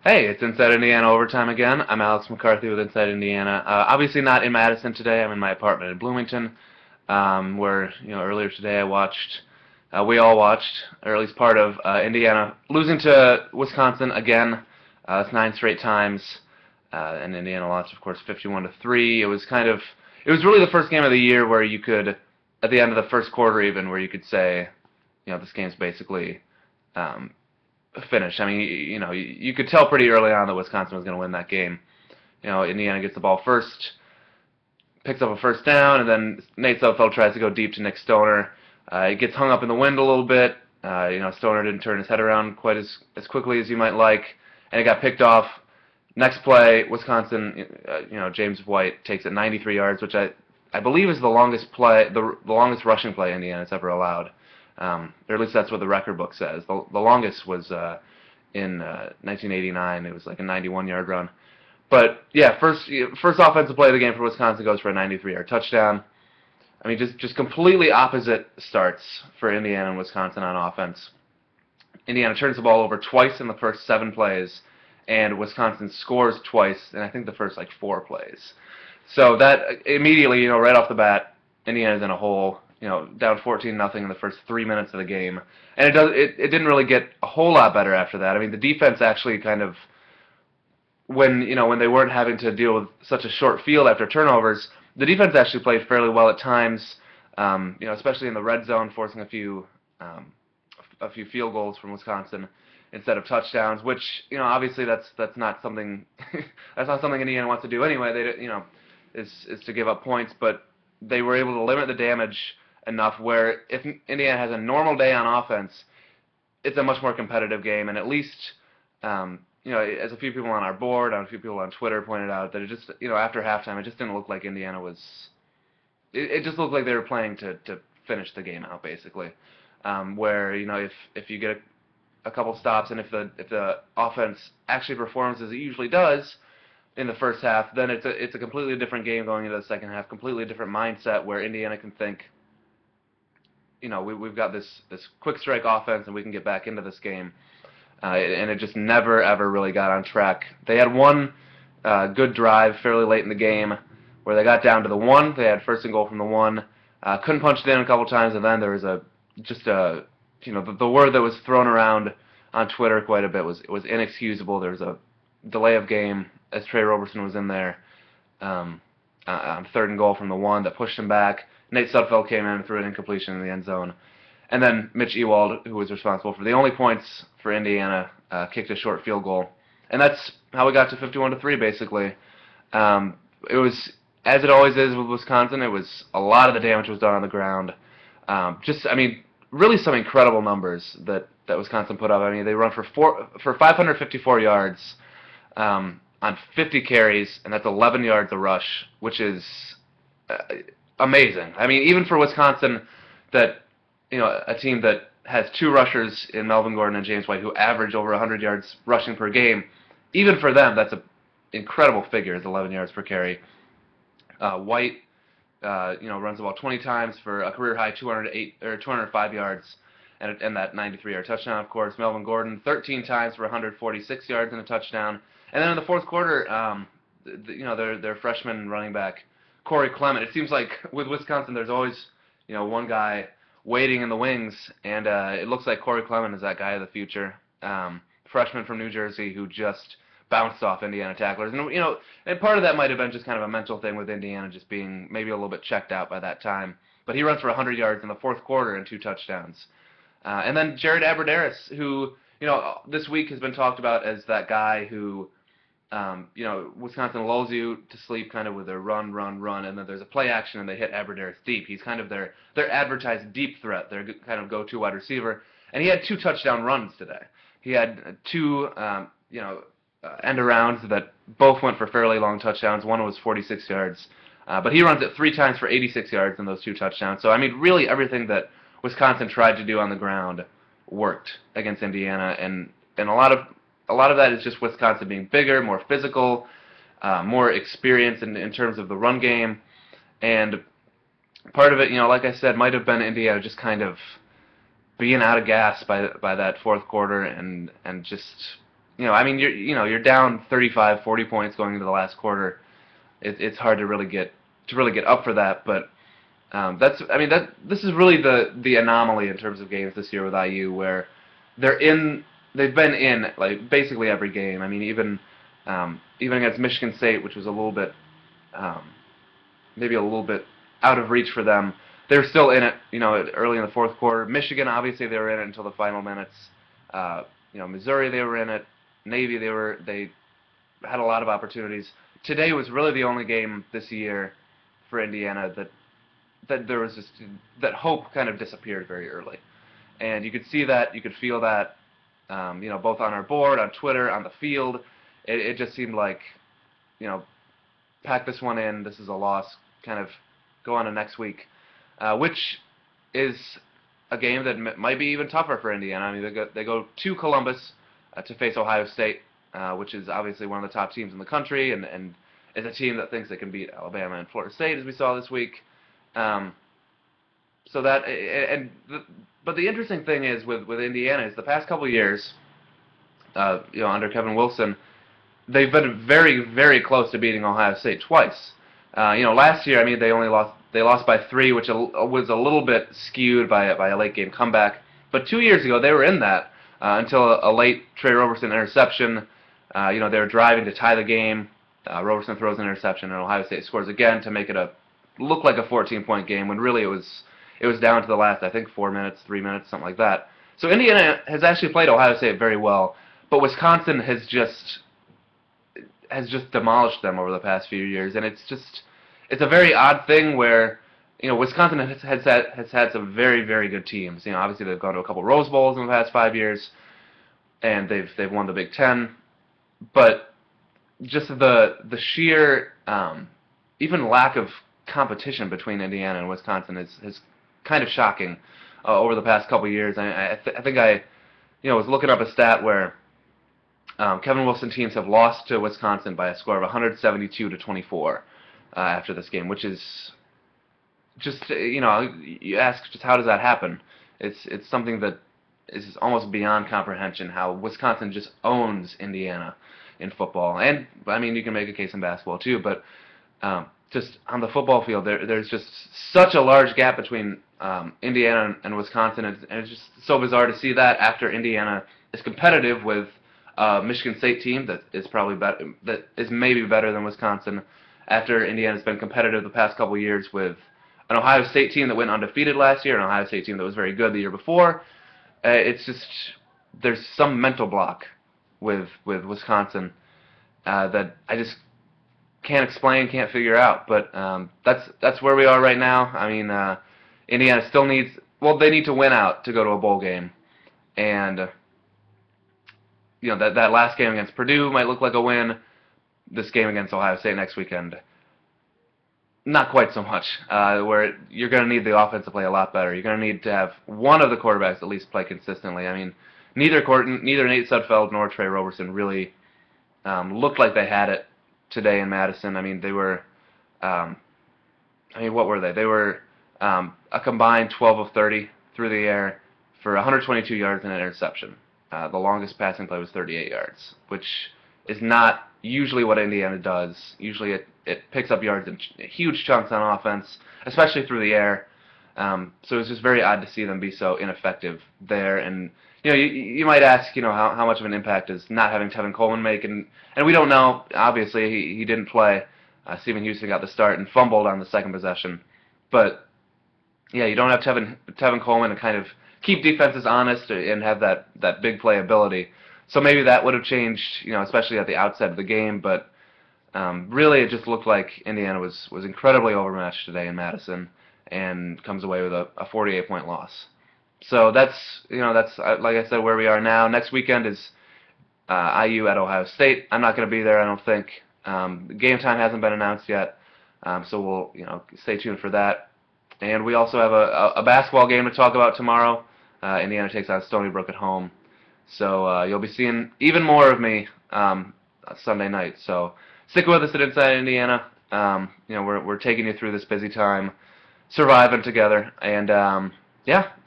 Hey, it's Inside Indiana Overtime again. I'm Alex McCarthy with Inside Indiana. Obviously not in Madison today. I'm in my apartment in Bloomington, where earlier today we all watched, or at least part of Indiana losing to Wisconsin again. That's 9 straight times, and Indiana lost, of course, 51-3. It was really the first game of the year where you could, at the end of the first quarter even, where you could say, this game's basically finish. I mean, you could tell pretty early on that Wisconsin was going to win that game. Indiana gets the ball first, picks up a first down, and then Nate Sudfeld tries to go deep to Nick Stoner. It gets hung up in the wind a little bit. Stoner didn't turn his head around quite as quickly as you might like, and it got picked off. Next play, Wisconsin, James White takes it 93 yards, which I believe is the longest play, the longest rushing play Indiana's ever allowed. Or at least that's what the record book says. The longest was in 1989. It was like a 91-yard run. But yeah, first offensive play of the game for Wisconsin goes for a 93-yard touchdown. I mean, just completely opposite starts for Indiana and Wisconsin on offense. Indiana turns the ball over twice in the first 7 plays, and Wisconsin scores twice in I think the first 4 plays. So that immediately, right off the bat, Indiana's in a hole. Down 14-0 in the first 3 minutes of the game, and it didn't really get a whole lot better after that. I mean, the defense actually kind of, when they weren't having to deal with such a short field after turnovers, the defense actually played fairly well at times. Especially in the red zone, forcing a few field goals from Wisconsin instead of touchdowns, which obviously that's not something that's not something Indiana wants to do anyway. Is to give up points, but they were able to limit the damage enough where if Indiana has a normal day on offense, it's a much more competitive game. And at least, as a few people on our board, a few people on Twitter pointed out, that it just, after halftime, it just didn't look like Indiana was. It just looked like they were playing to finish the game out, basically. Where if you get a couple stops and if the offense actually performs as it usually does in the first half, then it's a completely different game going into the second half, completely different mindset where Indiana can think, we've got this quick strike offense and we can get back into this game. And it just never, ever really got on track. They had one good drive fairly late in the game where they got down to the 1. They had first and goal from the 1. Couldn't punch it in a couple times, and then there was the word that was thrown around on Twitter quite a bit was inexcusable. There was a delay of game as Trey Roberson was in there on third and goal from the 1 that pushed him back. Nate Sudfeld came in and threw an incompletion in the end zone. And then Mitch Ewald, who was responsible for the only points for Indiana, kicked a short field goal. And that's how we got to 51-3, basically. It was, as it always is with Wisconsin, it was a lot of the damage was done on the ground. Really some incredible numbers that Wisconsin put up. I mean, they run for 554 yards on 50 carries, and that's 11 yards a rush, which is amazing. I mean, even for Wisconsin, that a team that has 2 rushers in Melvin Gordon and James White who average over 100 yards rushing per game, even for them, that's an incredible figure. It's 11 yards per carry. White, runs about 20 times for a career high 205 yards and that 93-yard touchdown, of course. Melvin Gordon, 13 times for 146 yards and a touchdown. And then in the fourth quarter, their freshman running back, Corey Clement. It seems like with Wisconsin, there's always, one guy waiting in the wings, and it looks like Corey Clement is that guy of the future. Freshman from New Jersey who just bounced off Indiana tacklers. And, and part of that might have been just kind of a mental thing with Indiana just being maybe a little bit checked out by that time. But he runs for 100 yards in the fourth quarter and 2 touchdowns. And then Jared Abbrederis, who, this week has been talked about as that guy who, Wisconsin lulls you to sleep kind of with their run, and then there's a play action and they hit Abbrederis deep. He's kind of their advertised deep threat, their kind of go-to wide receiver. And he had 2 touchdown runs today. He had 2, end arounds that both went for fairly long touchdowns. One was 46 yards. But he runs it 3 times for 86 yards in those 2 touchdowns. So, I mean, really everything that Wisconsin tried to do on the ground worked against Indiana, and a lot of that is just Wisconsin being bigger, more physical, more experienced in terms of the run game, and part of it, like I said, might have been Indiana just kind of being out of gas by that fourth quarter and just I mean, you're down 35, 40 points going into the last quarter. It's hard to really get up for that, but this is really the anomaly in terms of games this year with IU, where they've been in like basically every game. I mean, even against Michigan State, which was a little bit maybe a little bit out of reach for them, they were still in it. Early in the fourth quarter. Michigan, obviously, they were in it until the final minutes. Missouri, they were in it. Navy, they had a lot of opportunities. Today was really the only game this year for Indiana that there was just that hope kind of disappeared very early, and you could see that, you could feel that, both on our board, on Twitter, on the field. It just seemed like, pack this one in. This is a loss. Kind of go on to next week, which is a game that might be even tougher for Indiana. I mean, they go to Columbus to face Ohio State, which is obviously one of the top teams in the country, and is a team that thinks they can beat Alabama and Florida State, as we saw this week. But the interesting thing is with Indiana is the past couple of years, under Kevin Wilson, they've been very, very close to beating Ohio State twice. Last year, I mean, they lost by 3, which was a little bit skewed by a late game comeback. But 2 years ago, they were in that until a late Trey Roberson interception. They were driving to tie the game. Roberson throws an interception, and Ohio State scores again to make it look like a 14-point game, when really it was down to the last, I think, 4 minutes, 3 minutes, something like that. So Indiana has actually played Ohio State very well, but Wisconsin has just demolished them over the past few years, and it's a very odd thing where Wisconsin has had some very, very good teams. Obviously they've gone to a couple Rose Bowls in the past 5 years, and they've won the Big Ten, but just the sheer even lack of competition between Indiana and Wisconsin is kind of shocking over the past couple years. I think I was looking up a stat where Kevin Wilson teams have lost to Wisconsin by a score of 172-24 after this game, which is just, you ask just how does that happen? It's something that is almost beyond comprehension, how Wisconsin just owns Indiana in football. And, I mean, you can make a case in basketball too, but just on the football field, there's just such a large gap between Indiana and Wisconsin, and it's just so bizarre to see that after Indiana is competitive with Michigan State team that is probably better, that is maybe better than Wisconsin, after Indiana's been competitive the past couple years with an Ohio State team that went undefeated last year, an Ohio State team that was very good the year before. It's just, there's some mental block with Wisconsin that I just can't explain, can't figure out. But that's where we are right now. I mean, Indiana still needs, they need to win out to go to a bowl game, and that last game against Purdue might look like a win. This game against Ohio State next weekend, not quite so much, where you're going to need the offense to play a lot better. You're going to need to have one of the quarterbacks at least play consistently. I mean, neither Nate Sudfeld nor Trey Roberson really looked like they had it today in Madison. I mean, they were, what were they? They were a combined 12 of 30 through the air for 122 yards and an interception. The longest passing play was 38 yards, which is not usually what Indiana does. Usually it picks up yards in huge chunks on offense, especially through the air. So it's just very odd to see them be so ineffective there. And you might ask, how much of an impact does not having Tevin Coleman make? And we don't know. Obviously, he didn't play. Stephen Houston got the start and fumbled on the second possession. But yeah, you don't have Tevin Coleman to kind of keep defenses honest and have that big play ability. So maybe that would have changed, especially at the outset of the game. But really, it just looked like Indiana was incredibly overmatched today in Madison, and comes away with a 48-point loss. So that's like I said, where we are now. Next weekend is IU at Ohio State. I'm not going to be there, I don't think. The game time hasn't been announced yet, so we'll stay tuned for that. And we also have a basketball game to talk about tomorrow. Indiana takes on Stony Brook at home. So you'll be seeing even more of me Sunday night. So stick with us at Inside Indiana. We're taking you through this busy time, surviving together. And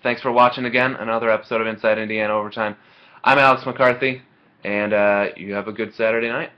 thanks for watching again. Another episode of Inside Indiana Overtime. I'm Alex McCarthy. and you have a good Saturday night.